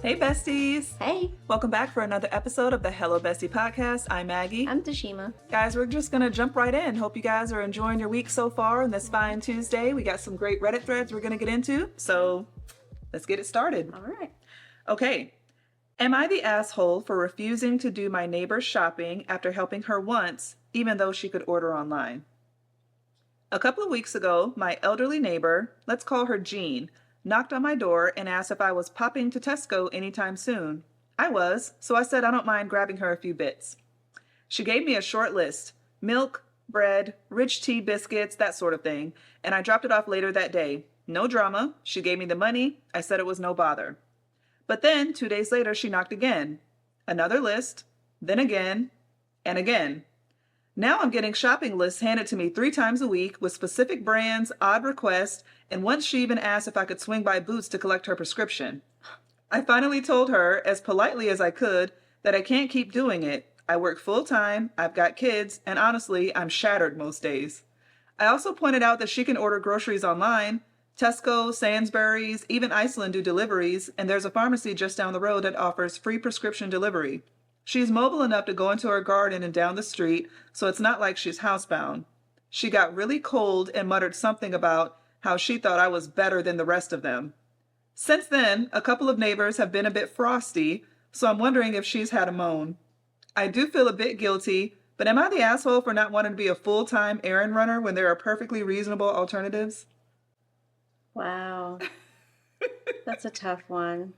Hey, besties. Hey, Welcome back for another episode of the Hello Bestie podcast. I'm Maggie. I'm Tashima. Guys, we're just going to jump right in. Hope you guys are enjoying your week so far on this fine Tuesday. We got some great Reddit threads we're going to get into, so let's get it started. All right. Okay. Am I the asshole for refusing to do my neighbor's shopping after helping her once, even though she could order online? A couple of weeks ago, my elderly neighbor, let's call her Jean, knocked on my door and asked if I was popping to Tesco anytime soon. I was, so I said I don't mind grabbing her a few bits. She gave me a short list: milk, bread, rich tea, biscuits, that sort of thing, and I dropped it off later that day. No drama. She gave me the money. I said it was no bother. But then, 2 days later, she knocked again. Another list, then again, and again. Now I'm getting shopping lists handed to me 3 times a week with specific brands, odd requests, and once she even asked if I could swing by Boots to collect her prescription. I finally told her, as politely as I could, that I can't keep doing it. I work full-time, I've got kids, and honestly, I'm shattered most days. I also pointed out that she can order groceries online. Tesco, Sainsbury's, even Iceland do deliveries, and there's a pharmacy just down the road that offers free prescription delivery. She's mobile enough to go into her garden and down the street, so it's not like she's housebound. She got really cold and muttered something about how she thought I was better than the rest of them. Since then, a couple of neighbors have been a bit frosty, so I'm wondering if she's had a moan. I do feel a bit guilty, but am I the asshole for not wanting to be a full-time errand runner when there are perfectly reasonable alternatives? Wow. That's a tough one.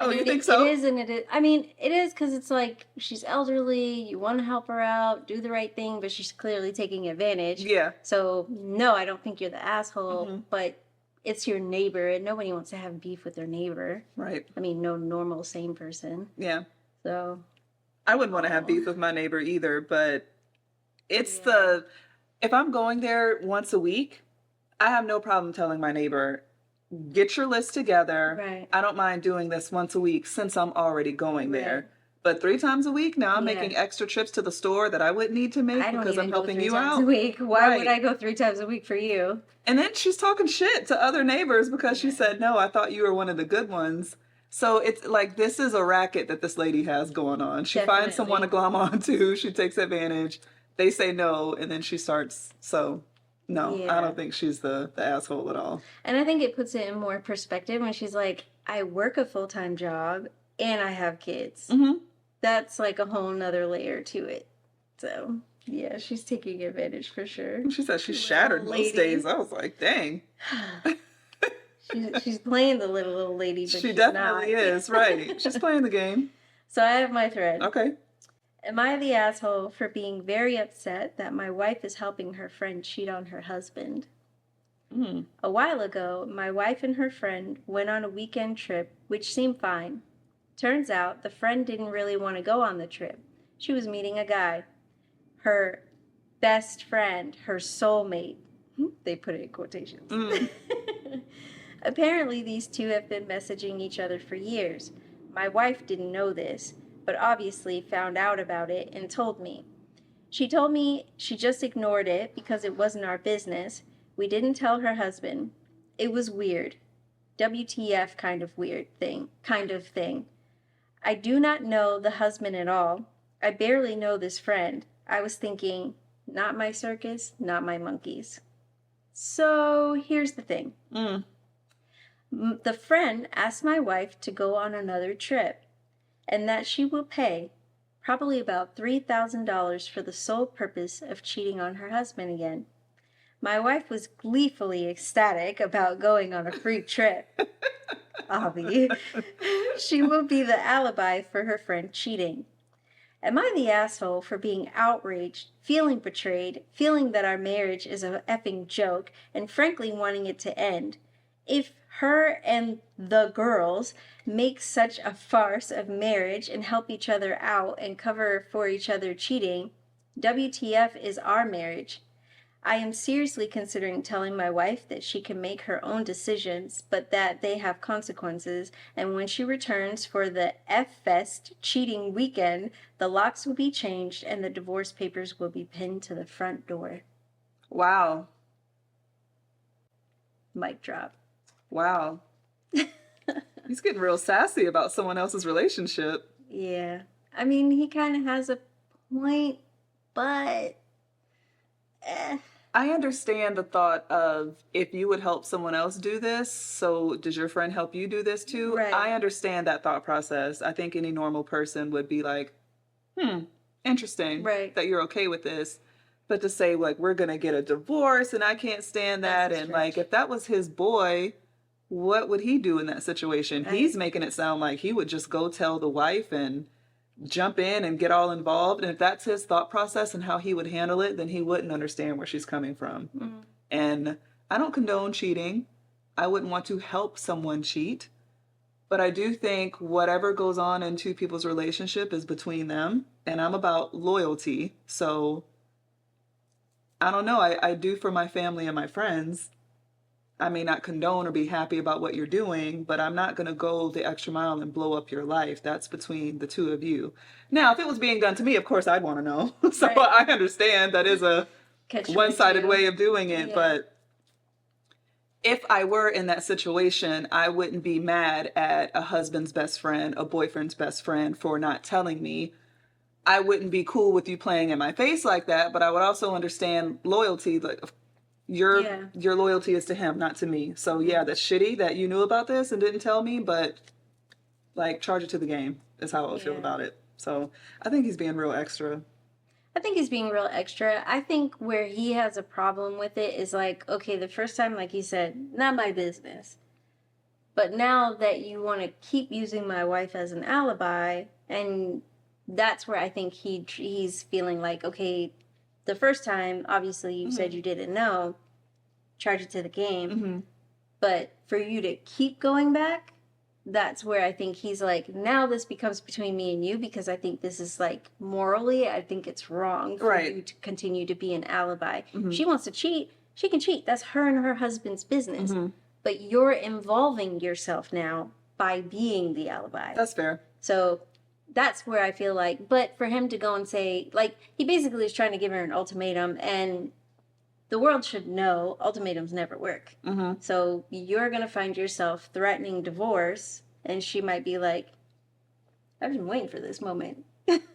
Oh, you think so? It is, and it is. I mean, it is because it's like she's elderly, you want to help her out, do the right thing, but she's clearly taking advantage. Yeah. So, no, I don't think you're the asshole, but it's your neighbor, and nobody wants to have beef with their neighbor. Right. I mean, no normal, sane person. Yeah. So. I wouldn't want to have beef with my neighbor either, but it's if I'm going there once a week, I have no problem telling my neighbor, get your list together. Right. I don't mind doing this once a week since I'm already going there. But 3 times a week, now I'm making extra trips to the store that I wouldn't need to make because I'm helping you out. A week. Why would I go 3 times a week for you? And then she's talking shit to other neighbors because she said, no, I thought you were one of the good ones. So it's like, this is a racket that this lady has going on. She finds someone to glom onto. She takes advantage. They say no, and then she starts. So no, I don't think she's the asshole at all. And I think it puts it in more perspective when she's like, I work a full-time job and I have kids. That's like a whole nother layer to it. So, yeah, she's taking advantage for sure. She said she's shattered most days. I was like, dang. She's playing the little lady, but she definitely is, right. She's playing the game. So I have my thread. Okay. Am I the asshole for being very upset that my wife is helping her friend cheat on her husband? A while ago, my wife and her friend went on a weekend trip, which seemed fine. Turns out the friend didn't really want to go on the trip. She was meeting a guy. Her best friend, her soulmate. They put it in quotations. Apparently, these two have been messaging each other for years. My wife didn't know this, but obviously found out about it and told me. She told me she just ignored it because it wasn't our business. We didn't tell her husband. It was weird. WTF kind of thing. I do not know the husband at all. I barely know this friend. I was thinking, not my circus, not my monkeys. So here's the thing. The friend asked my wife to go on another trip, and that she will pay probably about $3,000 for the sole purpose of cheating on her husband again. My wife was gleefully ecstatic about going on a free trip. Obvi. She will be the alibi for her friend cheating. Am I the asshole for being outraged, feeling betrayed, feeling that our marriage is a effing joke, and frankly wanting it to end? If her and the girls make such a farce of marriage and help each other out and cover for each other cheating, WTF is our marriage. I am seriously considering telling my wife that she can make her own decisions, but that they have consequences, and when she returns for the F-Fest cheating weekend, the locks will be changed and the divorce papers will be pinned to the front door. Wow. Mic drop. Wow. He's getting real sassy about someone else's relationship. Yeah. I mean, he kind of has a point, but I understand the thought of if you would help someone else do this, so does your friend help you do this too? Right. I understand that thought process. I think any normal person would be like, interesting Right. that you're okay with this. But to say, like, we're going to get a divorce and I can't stand that. That's a And, like, stretch. if that was his boy, what would he do in that situation? He's making it sound like he would just go tell the wife and jump in and get all involved. And if that's his thought process and how he would handle it, then he wouldn't understand where she's coming from. And I don't condone cheating. I wouldn't want to help someone cheat. But I do think whatever goes on in two people's relationship is between them. And I'm about loyalty. So I don't know. I do for my family and my friends. I may not condone or be happy about what you're doing, but I'm not going to go the extra mile and blow up your life. That's between the two of you. Now, if it was being done to me, of course, I'd want to know. So Right. I understand that is a one-sided way of doing it. Yeah. But if I were in that situation, I wouldn't be mad at a husband's best friend, a boyfriend's best friend for not telling me. I wouldn't be cool with you playing in my face like that, but I would also understand loyalty. Like your loyalty is to him, not to me. So yeah, that's shitty that you knew about this and didn't tell me, but like charge it to the game is how I would feel about it. So I think he's being real extra. I think he's being real extra. I think where he has a problem with it is like, okay, the first time, like he said, not my business. But now that you want to keep using my wife as an alibi, and that's where I think he's feeling like, okay, the first time, obviously you said you didn't know, charge it to the game. But for you to keep going back, that's where I think he's like, now this becomes between me and you, because I think this is like morally, I think it's wrong for you to continue to be an alibi. If she wants to cheat, she can cheat. That's her and her husband's business. But you're involving yourself now by being the alibi. That's fair. So that's where I feel like, but for him to go and say, like, he basically is trying to give her an ultimatum, and the world should know ultimatums never work. So you're going to find yourself threatening divorce, and she might be like, I've been waiting for this moment.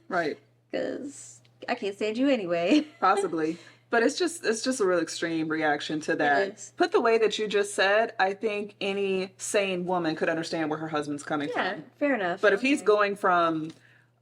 Right. Because I can't stand you anyway. Possibly. But it's just a real extreme reaction to that. Put the way that you just said, I think any sane woman could understand where her husband's coming from. Yeah, fair enough. But if he's going from,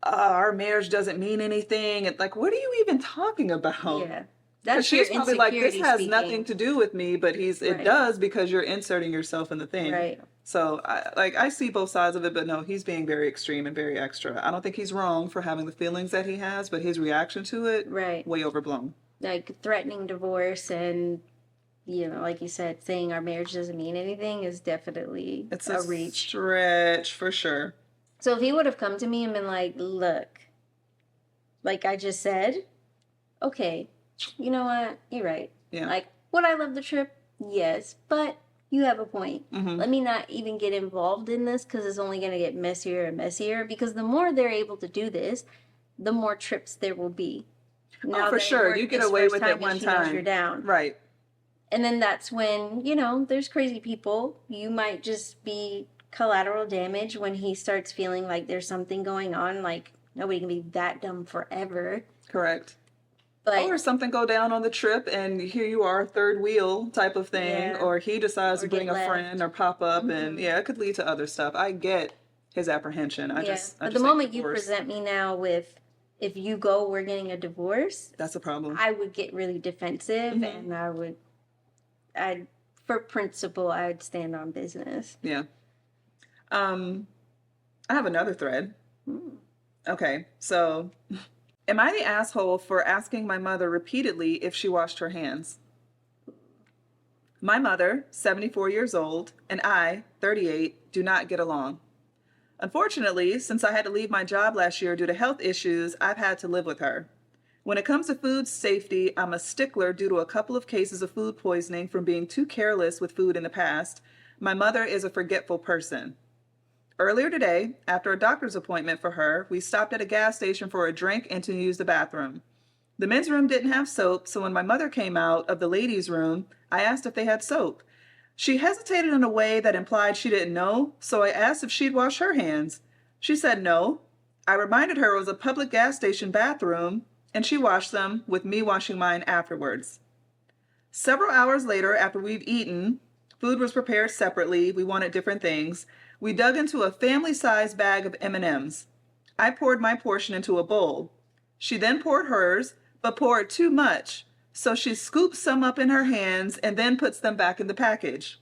our marriage doesn't mean anything, and like, what are you even talking about? Yeah. That's she's probably like, this has nothing to do with me, but it does because you're inserting yourself in the thing. Right. So I see both sides of it, but no, he's being very extreme and very extra. I don't think he's wrong for having the feelings that he has, but his reaction to it, way overblown. Like threatening divorce and, you know, like you said, saying our marriage doesn't mean anything is definitely a reach. Stretch for sure. So if he would have come to me and been like, look, like I just said, okay, you know what? You're right. Yeah. Like, would I love the trip? Yes, but you have a point. Let me not even get involved in this because it's only going to get messier and messier, because the more they're able to do this, the more trips there will be. Now, for sure. You get away with it one time. You're down. Right. And then that's when, you know, there's crazy people. You might just be collateral damage when he starts feeling like there's something going on. Like, nobody can be that dumb forever. Correct. But, or something go down on the trip and here you are, third wheel type of thing. Or he decides to bring a friend or pop up. And it could lead to other stuff. I get his apprehension. But the moment you present me now with, if you go, we're getting a divorce. That's a problem. I would get really defensive, and for principle, I'd stand on business. Yeah. I have another thread. Okay, so am I the asshole for asking my mother repeatedly if she washed her hands? My mother, 74 years old, and I, 38, do not get along. Unfortunately, since I had to leave my job last year due to health issues, I've had to live with her. When it comes to food safety, I'm a stickler due to a couple of cases of food poisoning from being too careless with food in the past. My mother is a forgetful person. Earlier today, after a doctor's appointment for her, we stopped at a gas station for a drink and to use the bathroom. The men's room didn't have soap, so when my mother came out of the ladies' room, I asked if they had soap. She hesitated in a way that implied she didn't know, so I asked if she'd wash her hands. She said no. I reminded her it was a public gas station bathroom, and she washed them, with me washing mine afterwards. Several hours later, after we'd eaten, food was prepared separately, we wanted different things, we dug into a family-sized bag of M&Ms. I poured my portion into a bowl. She then poured hers, but poured too much, so she scoops some up in her hands and then puts them back in the package.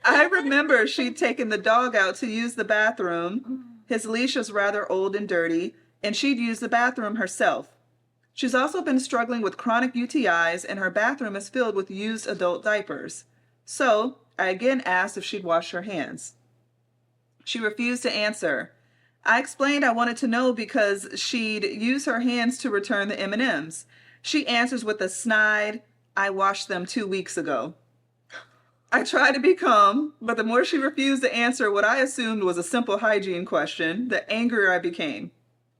I remember she'd taken the dog out to use the bathroom. His leash was rather old and dirty, and she'd used the bathroom herself. She's also been struggling with chronic UTIs, and her bathroom is filled with used adult diapers. So I again asked if she'd wash her hands. She refused to answer. I explained I wanted to know because she'd use her hands to return the M&Ms. She answers with a snide, I washed them 2 weeks ago. I tried to be calm, but the more she refused to answer what I assumed was a simple hygiene question, the angrier I became.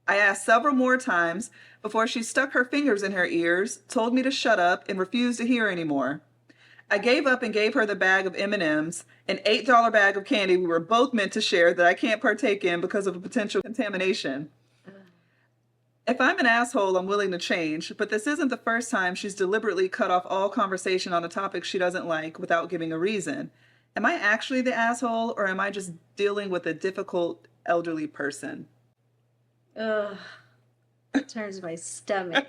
I asked several more times before she stuck her fingers in her ears, told me to shut up, and refused to hear anymore. I gave up and gave her the bag of M&Ms, an $8 bag of candy we were both meant to share that I can't partake in because of a potential contamination. If I'm an asshole, I'm willing to change, but this isn't the first time she's deliberately cut off all conversation on a topic she doesn't like without giving a reason. Am I actually the asshole, or am I just dealing with a difficult elderly person? Ugh. It turns my stomach.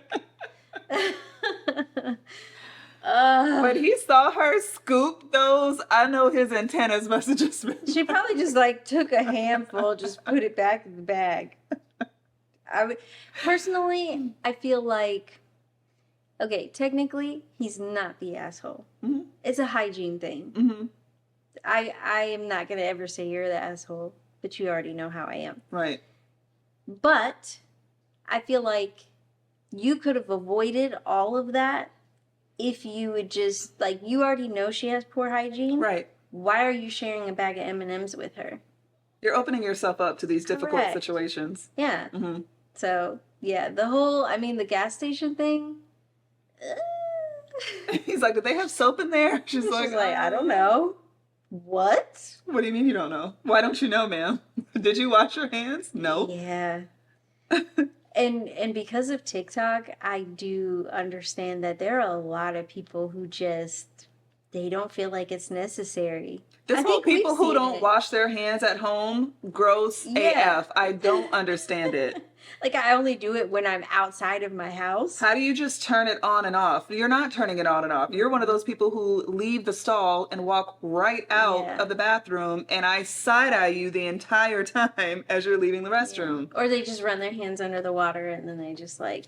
When he saw her scoop those, I know his antennas must have just been... She probably just like took a handful, just put it back in the bag. Personally, I feel like, okay, technically, he's not the asshole. Mm-hmm. It's a hygiene thing. Mm-hmm. I am not going to ever say you're the asshole, but you already know how I am. Right. But I feel like you could have avoided all of that if you would just, like, you already know she has poor hygiene. Right. Why are you sharing a bag of M&Ms with her? You're opening yourself up to these difficult Correct. situations. Yeah. Mm-hmm. So, yeah, the gas station thing. He's like, did they have soap in there? She's like, I don't know. What? What do you mean you don't know? Why don't you know, ma'am? Did you wash your hands? No. Yeah. And because of TikTok, I do understand that there are a lot of people who just, they don't feel like it's necessary. This whole people who don't wash their hands at home, gross AF. I don't understand it. Like, I only do it when I'm outside of my house. How do you just turn it on and off? You're not turning it on and off. You're one of those people who leave the stall and walk right out of the bathroom, and I side-eye you the entire time as you're leaving the restroom. Yeah. Or they just run their hands under the water, and then they just, like,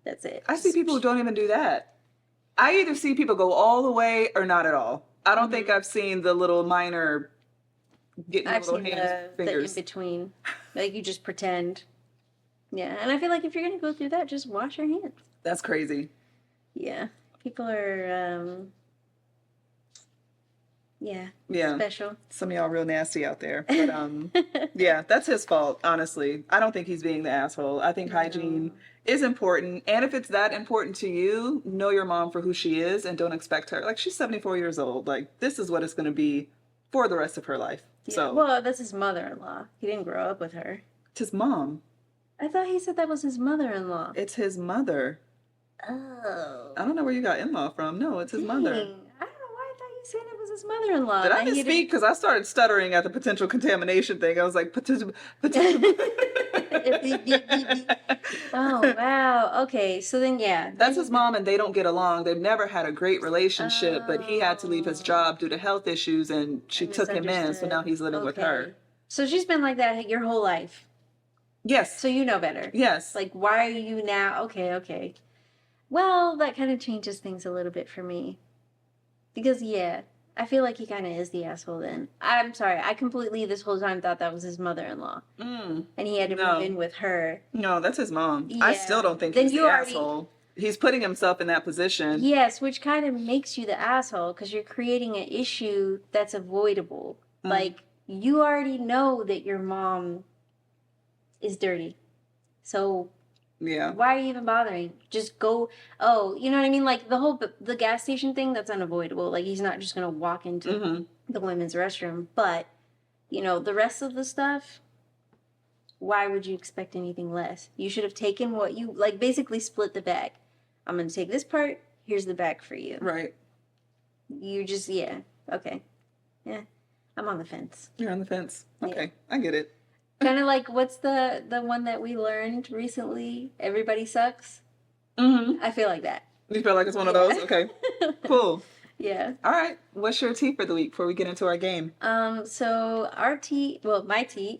that's it. I see people who don't even do that. I either see people go all the way or not at all. I don't think I've seen the little minor getting little fingers. The in-between. Like, you just pretend. Yeah, and I feel like if you're going to go through that, just wash your hands. That's crazy. Yeah. People are, special. Some of y'all real nasty out there. But, yeah, that's his fault, honestly. I don't think he's being the asshole. I think hygiene is important. And if it's that important to you, know your mom for who she is and don't expect her. Like, she's 74 years old. Like, this is what it's going to be for the rest of her life. Yeah. So, well, that's his mother-in-law. He didn't grow up with her. It's his mom. I thought he said that was his mother-in-law. It's his mother. Oh. I don't know where you got in-law from. No, it's his mother. I don't know why I thought you said it was his mother-in-law. Did I misspeak? Because I started stuttering at the potential contamination thing. I was like, potential. Oh, wow. Okay, so then, yeah. That's his mom, and they don't get along. They've never had a great relationship, but he had to leave his job due to health issues, and she took him in, so now he's living with her. So she's been like that your whole life? Yes. So you know better? Yes. Like, why are you now? Okay. Well, that kind of changes things a little bit for me. Because, yeah, I feel like he kind of is the asshole then. I'm sorry. I completely, this whole time, thought that was his mother-in-law. And he had to move in with her. No, that's his mom. Yeah. I still don't think he's the asshole. He's putting himself in that position. Yes, which kind of makes you the asshole because you're creating an issue that's avoidable. Like, you already know that your mom is dirty. So Yeah. Why are you even bothering? Just go. Oh, you know what I mean? Like the gas station thing, that's unavoidable. Like he's not just gonna walk into the women's restroom. But the rest of the stuff, why would you expect anything less? You should have taken what you like. Basically, split the bag. I'm gonna take this part. Here's the bag for you. Right. You just okay, yeah. I'm on the fence. You're on the fence. Okay, yeah. I get it. Kind of like, what's the one that we learned recently? Everybody sucks. I feel like that. You feel like it's one of those? Okay. Cool. Yeah. All right. What's your tea for the week before we get into our game? So our tea, well,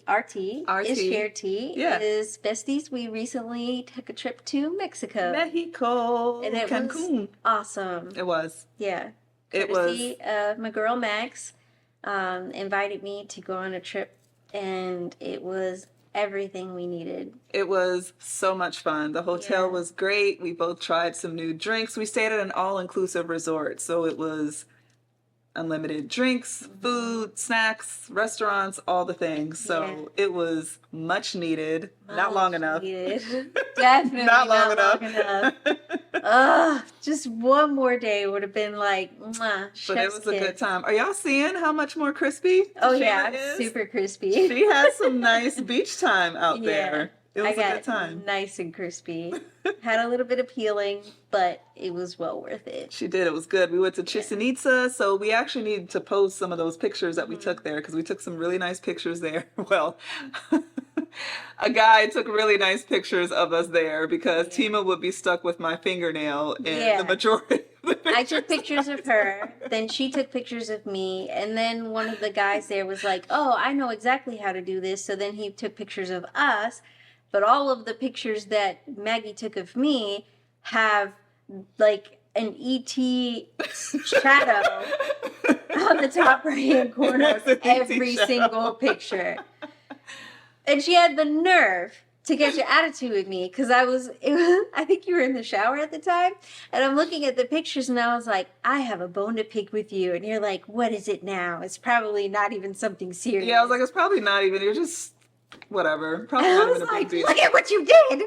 our tea is shared tea. Yeah. It is Bes-teas. We recently took a trip to Mexico. Mexico. And it Cancun. was awesome. It was. Yeah. It Courtesy was. my girl Max invited me to go on a trip, and it was everything we needed. It was so much fun. The hotel was great. We both tried some new drinks. We stayed at an all-inclusive resort, so it was unlimited drinks, food, snacks, restaurants, all the things. So it was much needed. Not long enough. Definitely not long enough. Just one more day would have been like, mwah, but it was a good time. Are y'all seeing how much more crispy Shayna is? Super crispy. She had some nice beach time out there. It was a good time. Nice and crispy. Had a little bit of peeling, but it was well worth it. She did. It was good. We went to Chichen Itza, so we actually need to post some of those pictures that we took there because we took some really nice pictures there. Well, a guy took really nice pictures of us there because Tima would be stuck with my fingernail in the majority of the pictures. I took pictures of her, then she took pictures of me, and then one of the guys there was like, oh, I know exactly how to do this, so then he took pictures of us. But all of the pictures that Maggie took of me have like an E.T. shadow on the top right-hand corner of every single picture. And she had the nerve to get your attitude with me because I think you were in the shower at the time. And I'm looking at the pictures and I was like, I have a bone to pick with you. And you're like, what is it now? It's probably not even something serious. Yeah, I was like, it's probably not even. You're just... whatever. Probably not even a big deal. Look at what you did.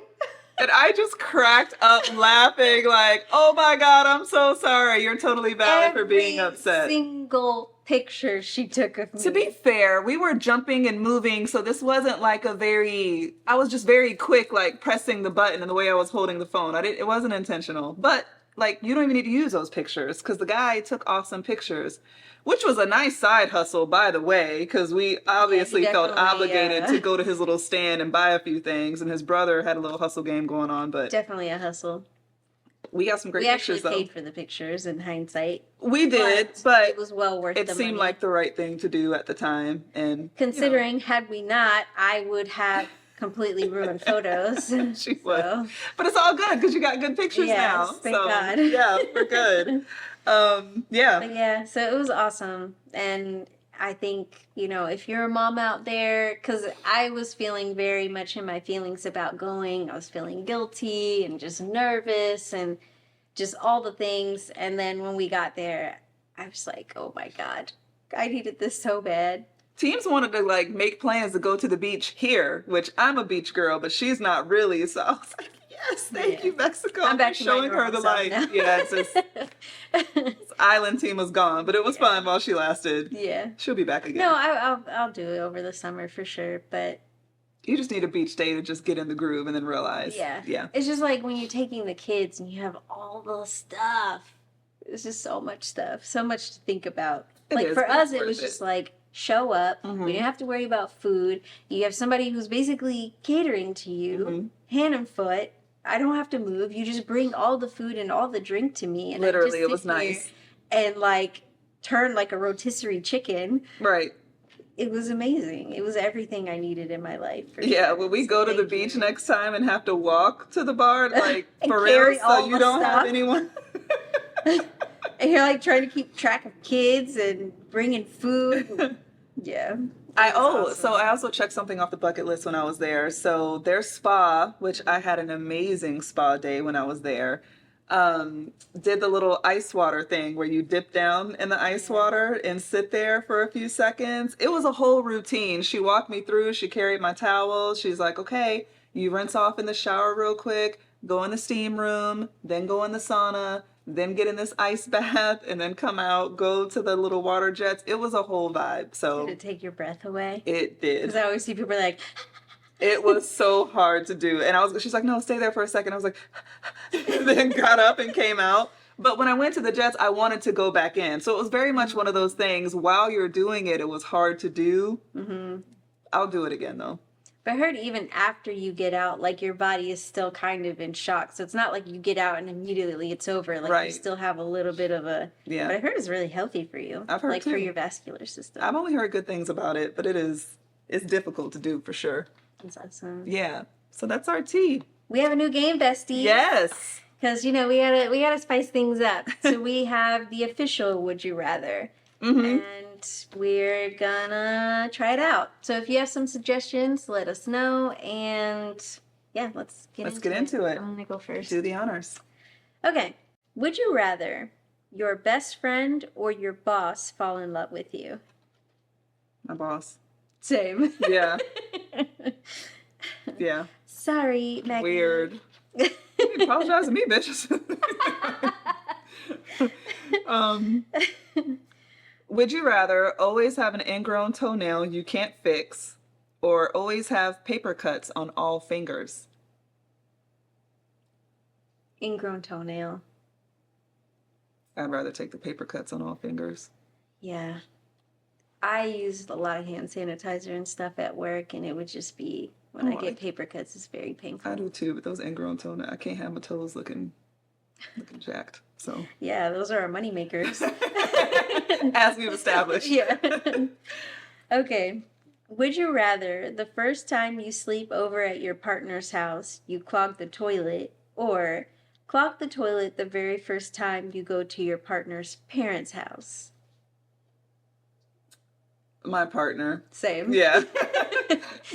And I just cracked up laughing like, oh my God, I'm so sorry. You're totally valid for being upset. Every single picture she took of me. To be fair, we were jumping and moving, so this wasn't like I was just very quick, like pressing the button and the way I was holding the phone. It wasn't intentional. But like, you don't even need to use those pictures because the guy took awesome pictures. Which was a nice side hustle, by the way, because we obviously felt obligated to go to his little stand and buy a few things, and his brother had a little hustle game going on. But definitely a hustle. We got some great pictures, though. We actually paid for the pictures in hindsight. We did, but it was well worth it. It seemed like the right thing to do at the time. And considering, had we not, I would have completely ruined photos. She would. But it's all good because you got good pictures now. Thank God. Yeah, we're good. But yeah, so it was awesome. And I think, if you're a mom out there, because I was feeling very much in my feelings about going. I was feeling guilty and just nervous and just all the things. And then when we got there, I was like, oh my God, I needed this so bad. Teams wanted to like make plans to go to the beach here, which I'm a beach girl, but she's not really. So I was like, yes, thank you, Mexico. I'm back showing her the light. Now. Yeah, it's just this island team was gone, but it was fun while she lasted. Yeah, she'll be back again. No, I'll do it over the summer for sure. But you just need a beach day to just get in the groove and then realize. Yeah. It's just like when you're taking the kids and you have all the stuff. It's just so much stuff, so much to think about. For us, it was just like, show up. We didn't have to worry about food. You have somebody who's basically catering to you, hand and foot. I don't have to move. You just bring all the food and all the drink to me. And literally, it was nice. And turn like a rotisserie chicken. Right. It was amazing. It was everything I needed in my life. Sure. When we go to the beach next time and have to walk to the bar, for real, so you don't have anyone. And you're trying to keep track of kids and bringing food. Yeah. So I also checked something off the bucket list when I was there. So their spa, which I had an amazing spa day when I was there, did the little ice water thing where you dip down in the ice water and sit there for a few seconds. It was a whole routine. She walked me through. She carried my towels. She's like, okay, You rinse off in the shower real quick, go in the steam room, then go in the sauna, then get in this ice bath, and then come out, go to the little water jets. It was a whole vibe. So Did it take your breath away? it did. Because I always see people like... It was so hard to do. And she's like, no, stay there for a second. I was like, and then got up and came out. But when I went to the jets, I wanted to go back in. So it was very much one of those things. While you're doing it, it was hard to do. Mm-hmm. I'll do it again, though. But I heard even after you get out, like, your body is still kind of in shock. So it's not like you get out and immediately it's over. Like, right. You still have a little bit of a... Yeah. But I heard it's really healthy for you. I've heard, like, too. for your vascular system. I've only heard good things about it, but it's difficult to do, for sure. That's awesome. Yeah. So that's our tea. We have a new game, bestie. Yes. Because, we gotta spice things up. So we have the official Would You Rather. Mm-hmm. And we're gonna try it out. So if you have some suggestions, let us know. And yeah, let's get into it. I'm gonna go first. Do the honors. Okay. Would you rather your best friend or your boss fall in love with you? My boss. Same. Yeah. Yeah. Sorry, Maggie. Weird. You apologize to me, bitches. Would you rather always have an ingrown toenail you can't fix, or always have paper cuts on all fingers? Ingrown toenail. I'd rather take the paper cuts on all fingers. Yeah. I used a lot of hand sanitizer and stuff at work, and it would just be, when I get paper cuts, it's very painful. I do too, but those ingrown toenails, I can't have my toes looking jacked. So yeah, those are our money makers. As we've established. Yeah. Okay. Would you rather the first time you sleep over at your partner's house, you clog the toilet, or clog the toilet the very first time you go to your partner's parents' house? My partner. Same. Yeah.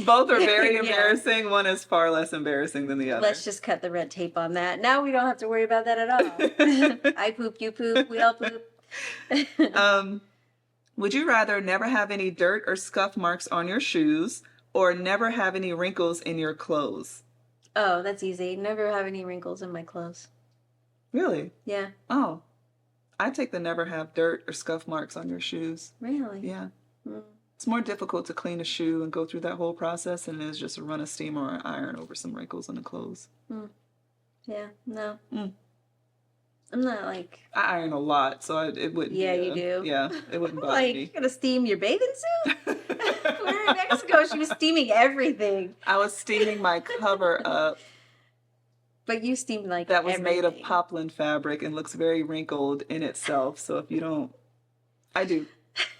Both are very embarrassing. Yeah. One is far less embarrassing than the other. Let's just cut the red tape on that. Now we don't have to worry about that at all. I poop, you poop, we all poop. Would you rather never have any dirt or scuff marks on your shoes, or never have any wrinkles in your clothes? Oh, that's easy. Never have any wrinkles in my clothes. Really? Yeah. Oh. I take the never have dirt or scuff marks on your shoes. Really? Yeah. It's more difficult to clean a shoe and go through that whole process than it is just to run a steam or an iron over some wrinkles in the clothes. Yeah, no. I'm not like... I iron a lot, so it wouldn't Yeah, you do. Yeah, it wouldn't bother me. You gonna steam your bathing suit? We were in Mexico, she was steaming everything. I was steaming my cover up. But you steamed like that was everything. Made of poplin fabric and looks very wrinkled in itself. So if you don't... I do.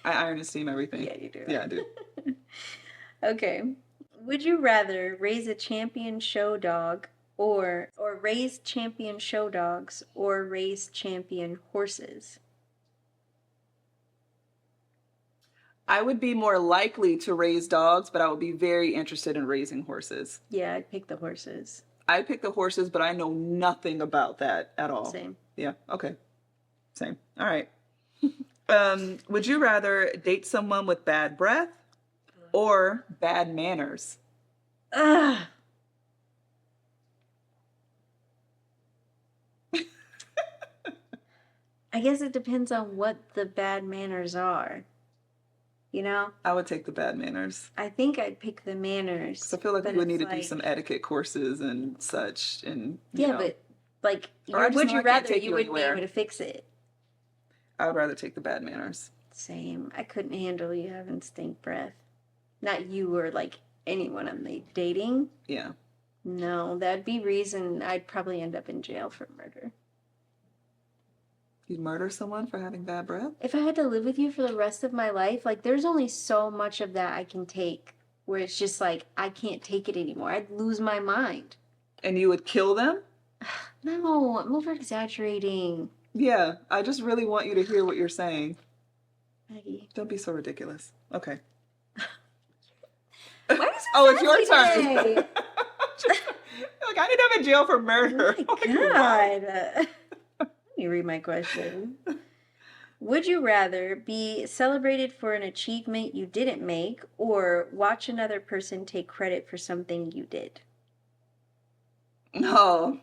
I iron and steam everything. Yeah, you do. Yeah, I do. Okay. Would you rather raise a champion show dog or raise champion show dogs or raise champion horses? I would be more likely to raise dogs, but I would be very interested in raising horses. Yeah, I'd pick the horses. I'd pick the horses, but I know nothing about that at all. Same. Yeah, okay. Same. All right. Would you rather date someone with bad breath or bad manners? Ugh. I guess it depends on what the bad manners are. You know? I would take the bad manners. I think I'd pick the manners. So I feel like we would need to do some etiquette courses and such. And yeah, but like, would you rather you wouldn't be able to fix it? I would rather take the bad manners. Same. I couldn't handle you having stink breath. Not you or like anyone I'm dating. Yeah. No, that'd be reason I'd probably end up in jail for murder. You'd murder someone for having bad breath? If I had to live with you for the rest of my life, like there's only so much of that I can take where it's just like I can't take it anymore. I'd lose my mind. And you would kill them? No, I'm over exaggerating. Yeah, I just really want you to hear what you're saying. Maggie. Don't be so ridiculous. Okay. Why is oh, it's your turn. Look, I didn't have in jail for murder. Oh my God. Let me read my question. Would you rather be celebrated for an achievement you didn't make or watch another person take credit for something you did? No.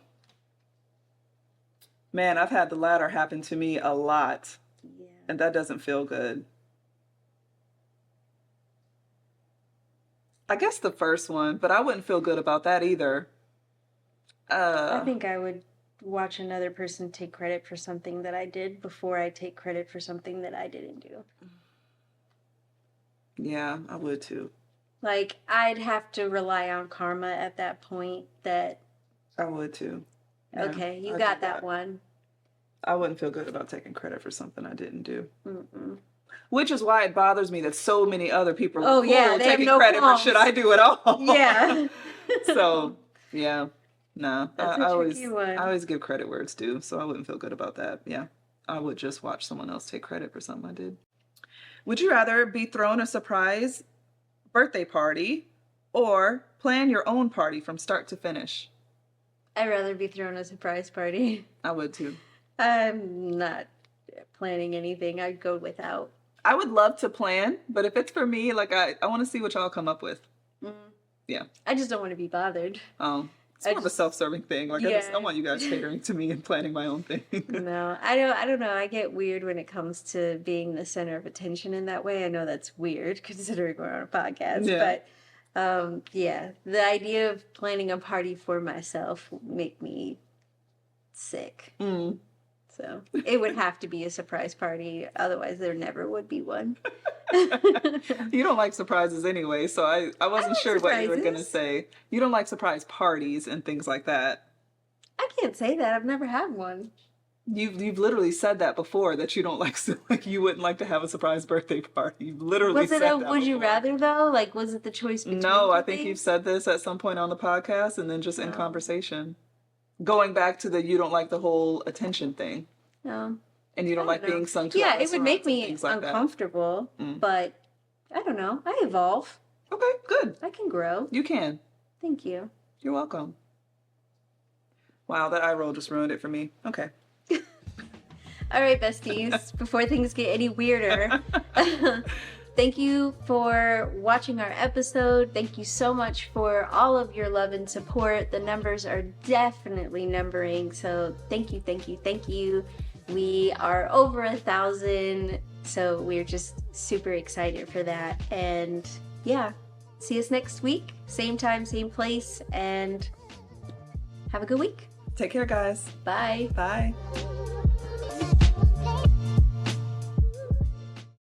Man, I've had the latter happen to me a lot. Yeah. And that doesn't feel good. I guess the first one, but I wouldn't feel good about that either. I think I would watch another person take credit for something that I did before I take credit for something that I didn't do. Yeah, I would too. Like, I'd have to rely on karma at that point that... I would too. Yeah, okay, you got that one. I wouldn't feel good about taking credit for something I didn't do. Mm-mm. Which is why it bothers me that so many other people are taking no credit qualms. for shit I do at all. Yeah. So, yeah. No. That's a tricky one. I always give credit where it's due, so I wouldn't feel good about that. Yeah. I would just watch someone else take credit for something I did. Would you rather be thrown a surprise birthday party or plan your own party from start to finish? I'd rather be thrown a surprise party. I would too. I'm not planning anything. I'd go without. I would love to plan, but if it's for me, like I want to see what y'all come up with. Mm. Yeah. I just don't want to be bothered. It's more of a self-serving thing. Like I don't want you guys catering to me and planning my own thing. No, I don't know. I get weird when it comes to being the center of attention in that way. I know that's weird considering we're on a podcast, but the idea of planning a party for myself would make me sick. Mm. So it would have to be a surprise party. Otherwise, there never would be one. You don't like surprises anyway, so I wasn't sure what you were going to say. You don't like surprise parties and things like that. I can't say that. I've never had one. You've literally said that before, that you don't like you wouldn't like to have a surprise birthday party. You've literally said that. Was it a would you rather though? Like, was it the choice between No, I think you've said this at some point on the podcast and then just in conversation. Going back to the you don't like the whole attention thing. No. And you don't like being sung to. Yeah, it would make me uncomfortable, but I don't know. I evolve. Okay, good. I can grow. You can. Thank you. You're welcome. Wow, that eye roll just ruined it for me. Okay. All right, besties, before things get any weirder, thank you for watching our episode. Thank you so much for all of your love and support. The numbers are definitely numbering, so thank you, thank you, thank you. We are over 1,000, so we're just super excited for that. And yeah, see us next week. Same time, same place, and have a good week. Take care, guys. Bye. Bye.